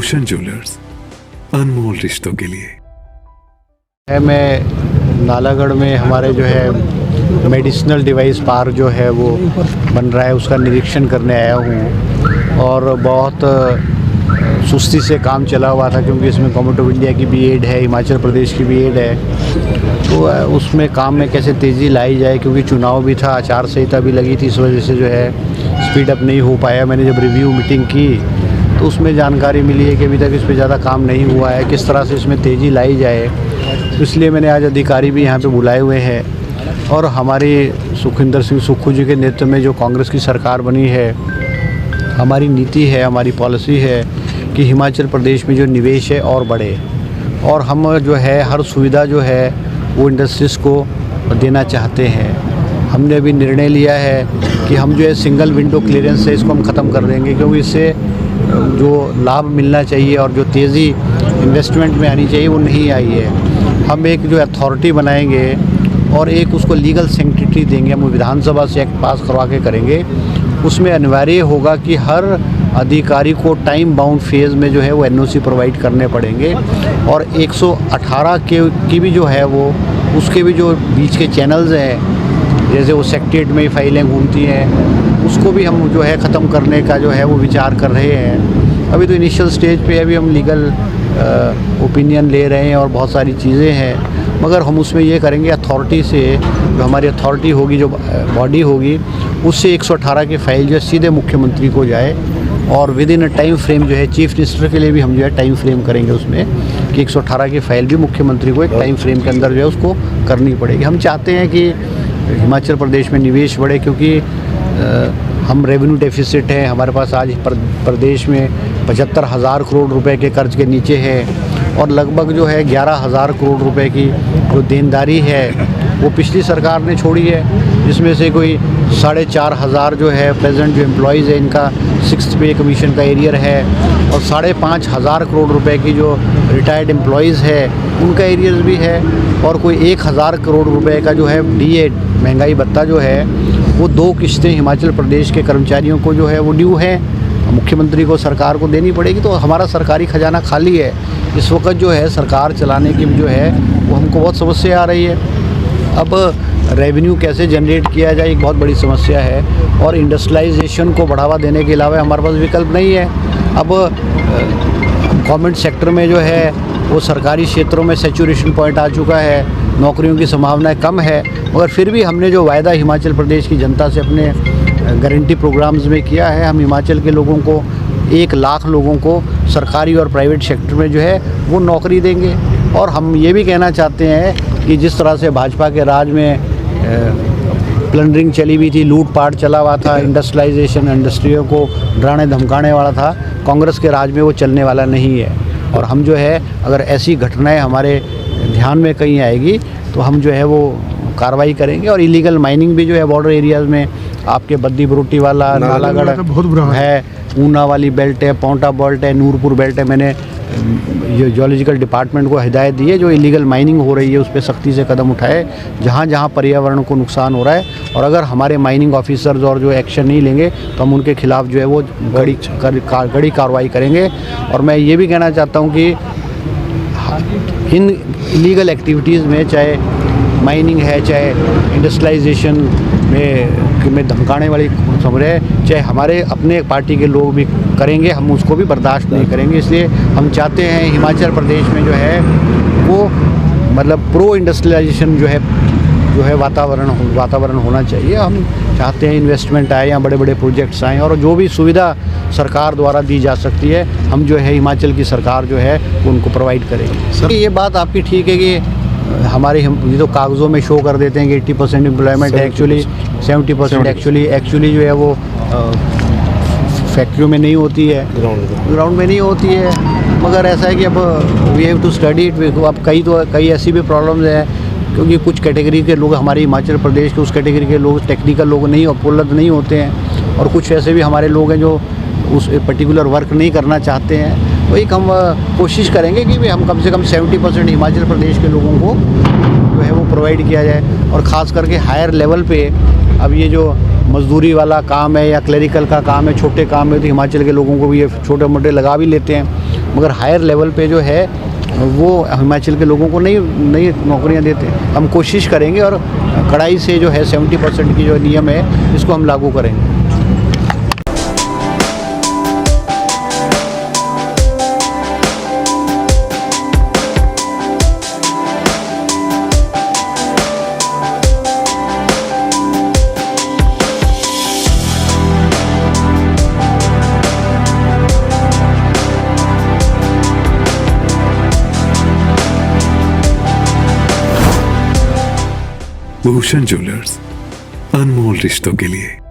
Bhushan jewellers, अनमोल रिश्तों के लिए। मैं नालागढ़ में हमारे जो है मेडिसिनल डिवाइस पार्क जो है वो बन रहा है, उसका निरीक्षण करने आया हूँ। और बहुत सुस्ती से काम चला हुआ था, क्योंकि इसमें गवर्नमेंट ऑफ इंडिया की भी एड है, हिमाचल प्रदेश की भी एड है। तो उसमें काम में कैसे तेज़ी लाई जाए, क्योंकि चुनाव भी था, आचार संहिता भी लगी थी, इस वजह से जो है स्पीड अप नहीं हो पाया। मैंने जब रिव्यू मीटिंग की तो उसमें जानकारी मिली है कि अभी तक इस पर ज़्यादा काम नहीं हुआ है, किस तरह से इसमें तेज़ी लाई जाए। तो इसलिए मैंने आज अधिकारी भी यहाँ पे बुलाए हुए हैं। और हमारी सुखविंदर सिंह सुक्खू जी के नेतृत्व में जो कांग्रेस की सरकार बनी है, हमारी नीति है, हमारी पॉलिसी है कि हिमाचल प्रदेश में जो निवेश है और बढ़े, और हम जो है हर सुविधा जो है वो इंडस्ट्रीज़ को देना चाहते हैं। हमने अभी निर्णय लिया है कि हम जो है सिंगल विंडो क्लियरेंस है, इसको हम ख़त्म कर देंगे, क्योंकि इससे जो लाभ मिलना चाहिए और जो तेज़ी इन्वेस्टमेंट में आनी चाहिए वो नहीं आई है। हम एक जो अथॉरिटी बनाएंगे और एक उसको लीगल सेंक्टिटी देंगे, हम विधानसभा से एक्ट पास करवा के करेंगे। उसमें अनिवार्य होगा कि हर अधिकारी को टाइम बाउंड फेज़ में जो है वो एनओसी प्रोवाइड करने पड़ेंगे। और 118 की भी जो है वो उसके भी जो बीच के चैनल्स हैं, जैसे वो सेक्रेटेरिएट में फाइलें घूमती हैं, उसको भी हम जो है ख़त्म करने का जो है वो विचार कर रहे हैं। अभी तो इनिशियल स्टेज पे अभी हम लीगल ओपिनियन ले रहे हैं और बहुत सारी चीज़ें हैं, मगर हम उसमें ये करेंगे अथॉरिटी से, जो हमारी अथॉरिटी होगी, जो बॉडी होगी, उससे 118 की फाइल जो है सीधे मुख्यमंत्री को जाए। और with in a time frame जो है चीफ मिनिस्टर के लिए भी हम जो है टाइम फ्रेम करेंगे उसमें, कि 118 की फाइल भी मुख्यमंत्री को एक टाइम फ्रेम के अंदर जो है उसको करनी पड़ेगी। हम चाहते हैं कि हिमाचल प्रदेश में निवेश बढ़े, क्योंकि हम रेवेन्यू डेफिसिट है, हमारे पास आज प्रदेश में 75,000 करोड़ रुपए के कर्ज के नीचे है, और लगभग जो है 11,000 करोड़ रुपए की जो देनदारी है वो पिछली सरकार ने छोड़ी है, जिसमें से कोई 4,500 जो है प्रेजेंट जो एम्प्लॉयज़ है इनका 6th पे कमीशन का एरियर है, और 5,500 करोड़ रुपए की जो रिटायर्ड एम्प्लॉयज़ है उनका एरियर भी है, और कोई 1,000 करोड़ रुपए का जो है DA महंगाई भत्ता जो है वो 2 किश्तें हिमाचल प्रदेश के कर्मचारियों को जो है वो ड्यू है, मुख्यमंत्री को सरकार को देनी पड़ेगी। तो हमारा सरकारी खजाना खाली है इस वक्त, जो है सरकार चलाने की जो है वो हमको बहुत समस्या आ रही है। अब रेवेन्यू कैसे जनरेट किया जाए एक बहुत बड़ी समस्या है, और इंडस्ट्रियलाइजेशन को बढ़ावा देने के अलावा हमारे पास विकल्प नहीं है। अब गवर्नमेंट सेक्टर में जो है वो सरकारी क्षेत्रों में सैचुरेशन पॉइंट आ चुका है, नौकरियों की संभावनाएं कम है, मगर फिर भी हमने जो वायदा हिमाचल प्रदेश की जनता से अपने गारंटी प्रोग्राम्स में किया है, हम हिमाचल के लोगों को 1 लाख लोगों को सरकारी और प्राइवेट सेक्टर में जो है वो नौकरी देंगे। और हम ये भी कहना चाहते हैं कि जिस तरह से भाजपा के राज में प्लंडरिंग चली हुई थी, लूटपाट चला हुआ था, इंडस्ट्रियलाइजेशन इंडस्ट्रियों को डराने धमकाने वाला था, कांग्रेस के राज में वो चलने वाला नहीं है। और हम जो है अगर ऐसी घटनाएं हमारे ध्यान में कहीं आएगी तो हम जो है वो कार्रवाई करेंगे। और इलीगल माइनिंग भी जो है बॉर्डर एरियाज़ में, आपके बद्दी बरोटी वाला, नालागढ़ है, ऊना वाली बेल्ट है, पौंटा बेल्ट है, नूरपुर बेल्ट है, मैंने जियोलॉजिकल डिपार्टमेंट को हिदायत दी है जो इलीगल माइनिंग हो रही है उस पर सख्ती से कदम उठाए, जहाँ जहाँ पर्यावरण को नुकसान हो रहा है। और अगर हमारे माइनिंग ऑफिसर्स और जो एक्शन नहीं लेंगे तो हम उनके खिलाफ जो है वो कड़ी कार्रवाई करेंगे। और मैं ये भी कहना चाहता हूँ कि इन इलीगल एक्टिविटीज़ में, चाहे माइनिंग है, चाहे इंडस्ट्रियलाइजेशन में धमकाने वाली खबरें, चाहे हमारे अपने पार्टी के लोग भी करेंगे, हम उसको भी बर्दाश्त नहीं करेंगे। इसलिए हम चाहते हैं हिमाचल प्रदेश में जो है वो मतलब प्रो इंडस्ट्रियलाइजेशन जो है वातावरण होना चाहिए। हम चाहते हैं इन्वेस्टमेंट आए, यहाँ बड़े बड़े प्रोजेक्ट्स आएँ, और जो भी सुविधा सरकार द्वारा दी जा सकती है हम जो है हिमाचल की सरकार जो है वो उनको प्रोवाइड करेगी। सर ये बात आपकी ठीक है कि हमारे ये तो कागज़ों में शो कर देते हैं कि 80% एम्प्लॉयमेंट है, एक्चुअली 70% एक्चुअली जो है वो फैक्ट्रियों में नहीं होती है, ग्राउंड में नहीं होती है। मगर ऐसा है कि अब we have to study it. अब कई ऐसी भी प्रॉब्लम्स हैं, क्योंकि कुछ कैटेगरी के लोग हमारे हिमाचल प्रदेश के उस कैटेगरी के लोग टेक्निकल लोग नहीं उपलब्ध नहीं होते हैं, और कुछ ऐसे भी हमारे लोग हैं जो उस पर्टिकुलर वर्क नहीं करना चाहते हैं। तो एक हम कोशिश करेंगे कि हम कम से कम 70% हिमाचल प्रदेश के लोगों को जो है वो प्रोवाइड किया जाए। और ख़ास करके हायर लेवल पे अब ये जो मजदूरी वाला काम है या क्लरिकल का काम है, छोटे काम है, तो हिमाचल के लोगों को भी ये छोटे मोटे लगा भी लेते हैं, मगर हायर लेवल पे जो है वो हिमाचल के लोगों को नई नौकरियां देते हैं। हम कोशिश करेंगे और कड़ाई से जो है 70% की जो नियम है इसको हम लागू करेंगे। भूषण ज्वेलर्स, अनमोल रिश्तों के लिए।